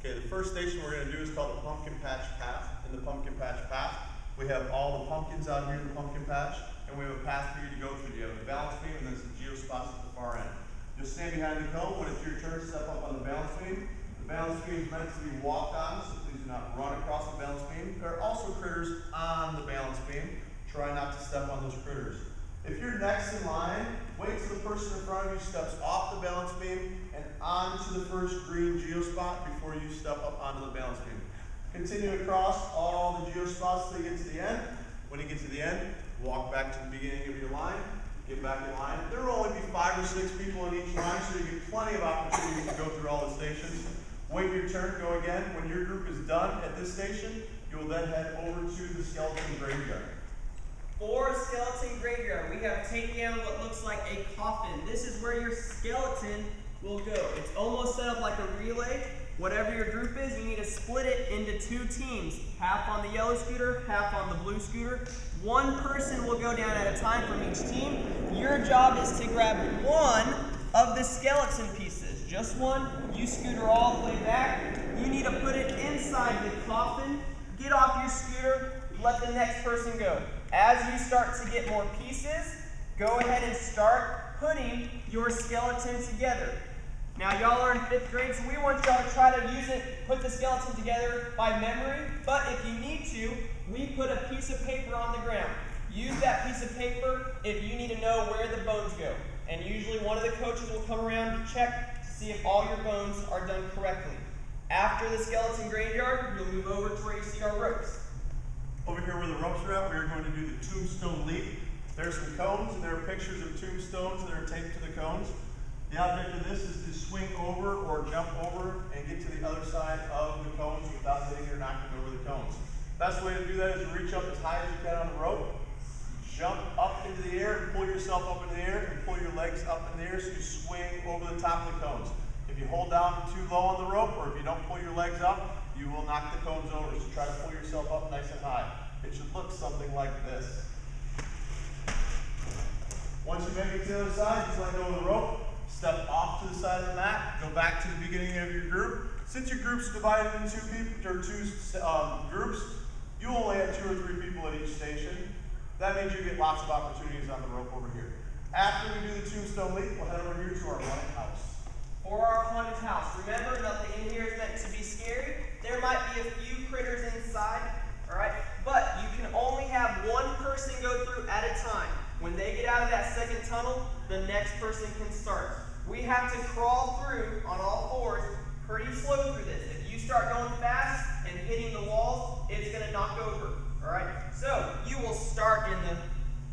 Okay, the first station we're going to do is called the Pumpkin Patch Path. In the Pumpkin Patch Path, we have all the pumpkins out here in the pumpkin patch, and we have a path for you to go through. You have a balance beam and then some geospots at the far end. You'll stand behind the cone. When it's your turn to step up on the balance beam. The balance beam is meant to be walked on, so please do not run across the balance beam. There are also critters on the balance beam. Try not to step on those critters. If you're next in line, wait till the person in front of you steps off the balance beam and onto the first green geospot before you step up onto the balance beam. Continue across all the geospots till you get to the end. When you get to the end, walk back to the beginning of your line, get back in line. There will only be 5 or 6 people in each line, so you get plenty of opportunities to go through all the stations. Wait your turn, go again. When your group is done at this station, you will then head over to the skeleton graveyard. For skeleton graveyard, we have taken down what looks like a coffin. This is where your skeleton will go. It's almost set up like a relay. Whatever your group is, you need to split it into 2 teams. Half on the yellow scooter, half on the blue scooter. One person will go down at a time from each team. Your job is to grab one of the skeleton pieces. Just one. You scooter all the way back. You need to put it inside the coffin. Get off your scooter. Let the next person go. As you start to get more pieces, go ahead and start putting your skeleton together. Now y'all are in 5th grade, so we want y'all to try to put the skeleton together by memory, but if you need to, we put a piece of paper on the ground. Use that piece of paper if you need to know where the bones go. And usually one of the coaches will come around to check to see if all your bones are done correctly. After the skeleton graveyard, you'll move over to where you see our ropes. Over here where the ropes are at, we are going to do the tombstone leap. There's some cones, and there are pictures of tombstones that are taped to the cones. The object of this is to swing over or jump over and get to the other side of the cones without hitting or knocking over the cones. Best way to do that is to reach up as high as you can on the rope, jump up into the air and pull yourself up into the air and pull your legs up in the air so you swing over the top of the cones. If you hold down too low on the rope or if you don't pull your legs up, you will knock the cones over, so try to pull yourself up nice and high. It should look something like this. Once you make it to the other side, just let go of the rope, step off to the side of the mat, go back to the beginning of your group. Since your group's divided into 2 groups, you only have 2 or 3 people at each station. That means you get lots of opportunities on the rope over here. After we do the tombstone leap, we'll head over here to our haunted house. For our haunted house, remember, nothing in here is meant to be scary. There might be a few critters inside, all right? But you can only have one person go through at a time. When they get out of that second tunnel, the next person can start. We have to crawl through on all 4s pretty slow through this. If you start going fast and hitting the walls, it's going to knock over, all right? So you will start in the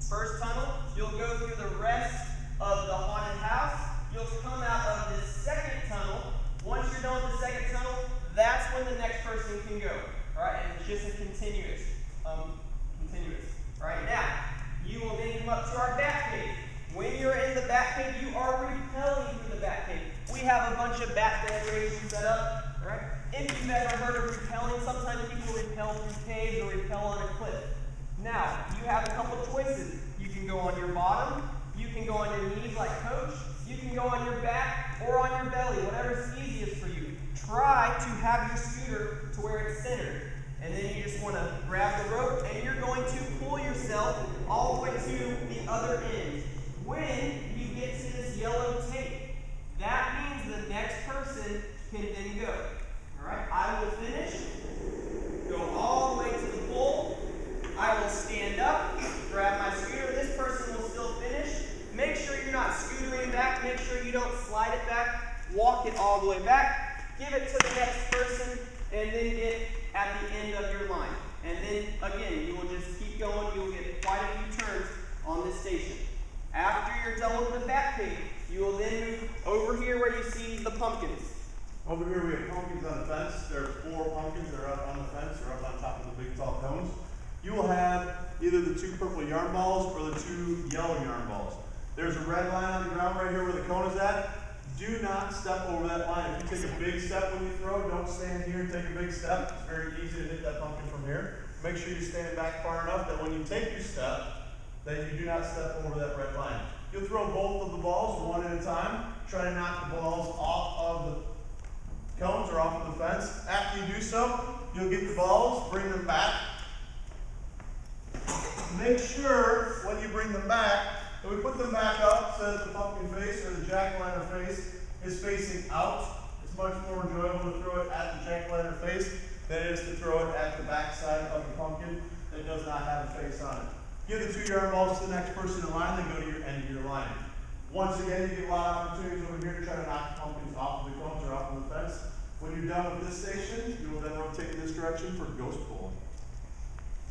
first tunnel. You'll go through the rest of the haunted house. You'll come out of this second tunnel. Once you're done with the second tunnel, that's when the next person can go. All right, and it's just a continuous. All right, now, you will then come up to our bat cave. When you're in the bat cave, you are repelling through the bat cave. We have a bunch of bat decorations set up. All right, if you've ever heard of repelling, sometimes people repel through caves or repel on a cliff. Now, you have a couple choices. You can go on your bottom. You can go on your knees like Coach. You can go on your back or on your belly, whatever's easiest for you. Try to have your scooter to where it's centered. And then you just want to grab the rope and you're going to pull yourself all the way to the other end. When you get to this yellow tape, that means the next person can then go. All right, I will finish, go all the way to the pole. I will stand up, grab my scooter. This person will still finish. Make sure you're not scootering back. Make sure you don't slide it back. Walk it all the way back. Give it to the next person, and then get at the end of your line. And then, again, you will just keep going. You will get quite a few turns on this station. After you're done with the bat cave, you will then move over here where you see the pumpkins. Over here we have pumpkins on the fence. There are 4 pumpkins that are up on the fence or up on top of the big tall cones. You will have either the 2 purple yarn balls or the 2 yellow yarn balls. There's a red line on the ground right here where the cone is at. Do not step over that line. If you take a big step when you throw, don't stand here and take a big step. It's very easy to hit that pumpkin from here. Make sure you're standing back far enough that when you take your step, that you do not step over that red line. You'll throw both of the balls one at a time. Try to knock the balls off of the cones or off of the fence. After you do so, you'll get the balls, bring them back. Make sure when you bring them back that we put them back up so that the pumpkin face or the jack-o'-lantern face is facing out. It's much more enjoyable to throw it at the jack-o'-lantern face than it is to throw it at the back side of the pumpkin that does not have a face on it. Give the 2-yard balls to the next person in line, then go to your end of your line. Once again, you get a lot of opportunities over here to try to knock the pumpkins off of the cones or off of the fence. When you're done with this station, you will then rotate in this direction for ghost bowling.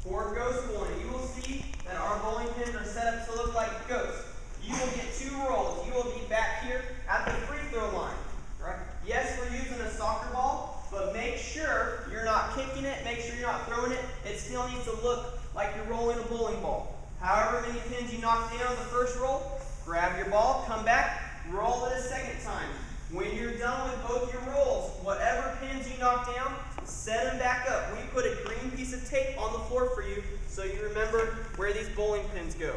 For ghost bowling, you will see that our bowling pins are set up to look like ghosts. You will get 2 rolls. You will be back here at the free throw line. Right? Yes, we're using a soccer ball, but make sure you're not kicking it. Make sure you're not throwing it. It still needs to look like you're rolling a bowling ball. However many pins you knock down the first roll, grab your ball, come back, roll it a second time. When you're done with both your rolls, whatever pins you knock down, set them back up. We put a green piece of tape on the floor for you so you remember where these bowling pins go.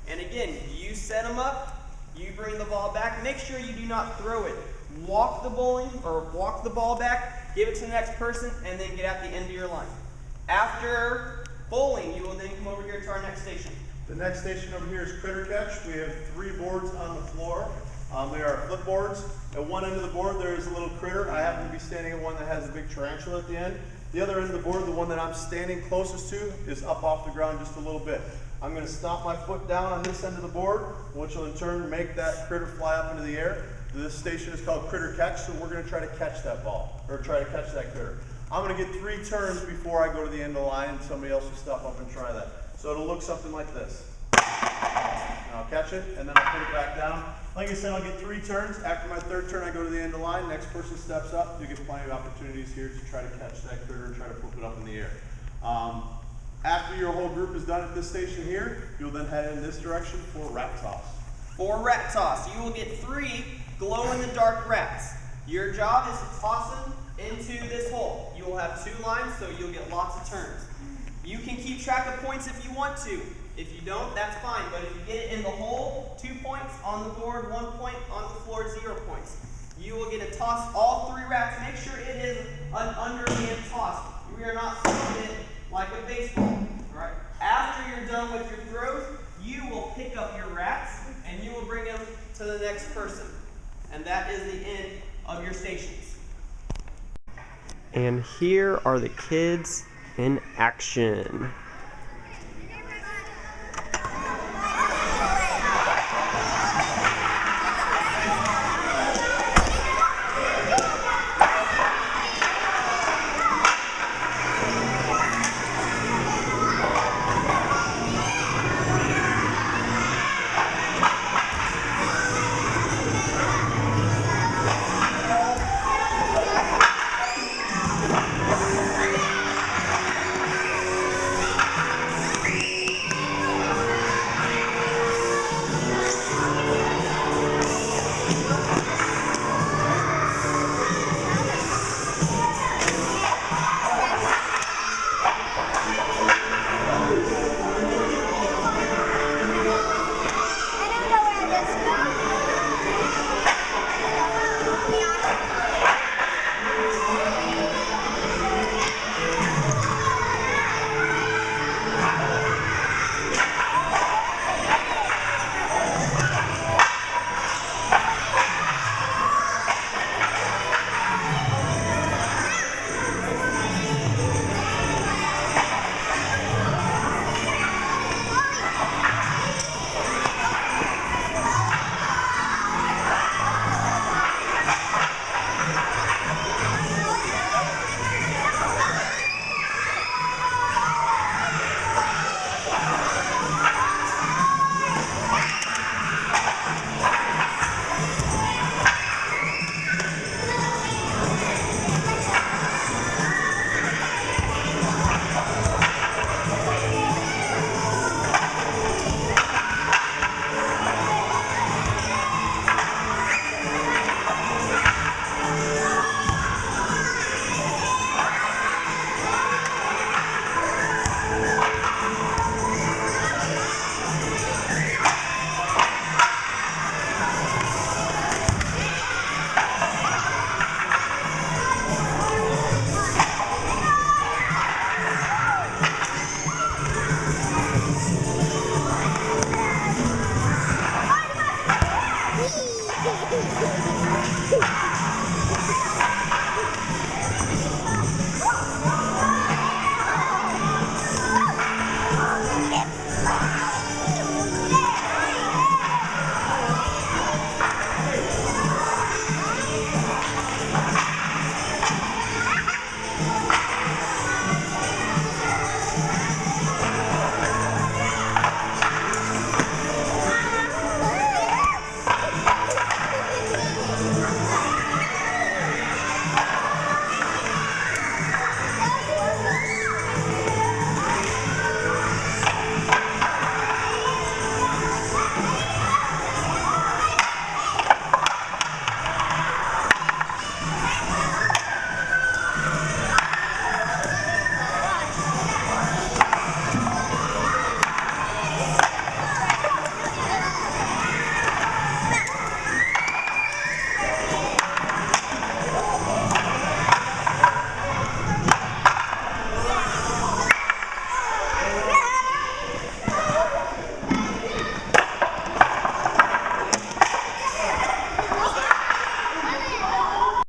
And again, you set them up, you bring the ball back. Make sure you do not throw it. Walk the ball back, give it to the next person, and then get at the end of your line. After bowling, you will then come over here to our next station. The next station over here is critter catch. We have 3 boards on the floor. They are flip boards. At one end of the board there is a little critter. I happen to be standing at one that has a big tarantula at the end. The other end of the board, the one that I'm standing closest to, is up off the ground just a little bit. I'm going to stomp my foot down on this end of the board, which will in turn make that critter fly up into the air. This station is called critter catch, so we're going to try to catch that ball, or try to catch that critter. I'm going to get 3 turns before I go to the end of the line, and somebody else will step up and try that. So it'll look something like this. And I'll catch it, and then I'll put it back down. Like I said, I'll get 3 turns. After my 3rd turn, I go to the end of the line. Next person steps up. You get plenty of opportunities here to try to catch that critter and try to flip it up in the air. After your whole group is done at this station here, you'll then head in this direction for rat toss. For rat toss, you will get 3 glow-in-the-dark rats. Your job is to toss them into this hole. You will have 2 lines, so you'll get lots of turns. You can keep track of points if you want to. If you don't, that's fine. But if you get it in the hole, 2 points on the board, 1 point on the floor, 0 points. You will get to toss all 3 rats. Make sure it is an underhand toss. We are not throwing it like a baseball. All right. After you're done with your throws, you will pick up your rats and you will bring them to the next person. And that is the end of your stations. And here are the kids in action.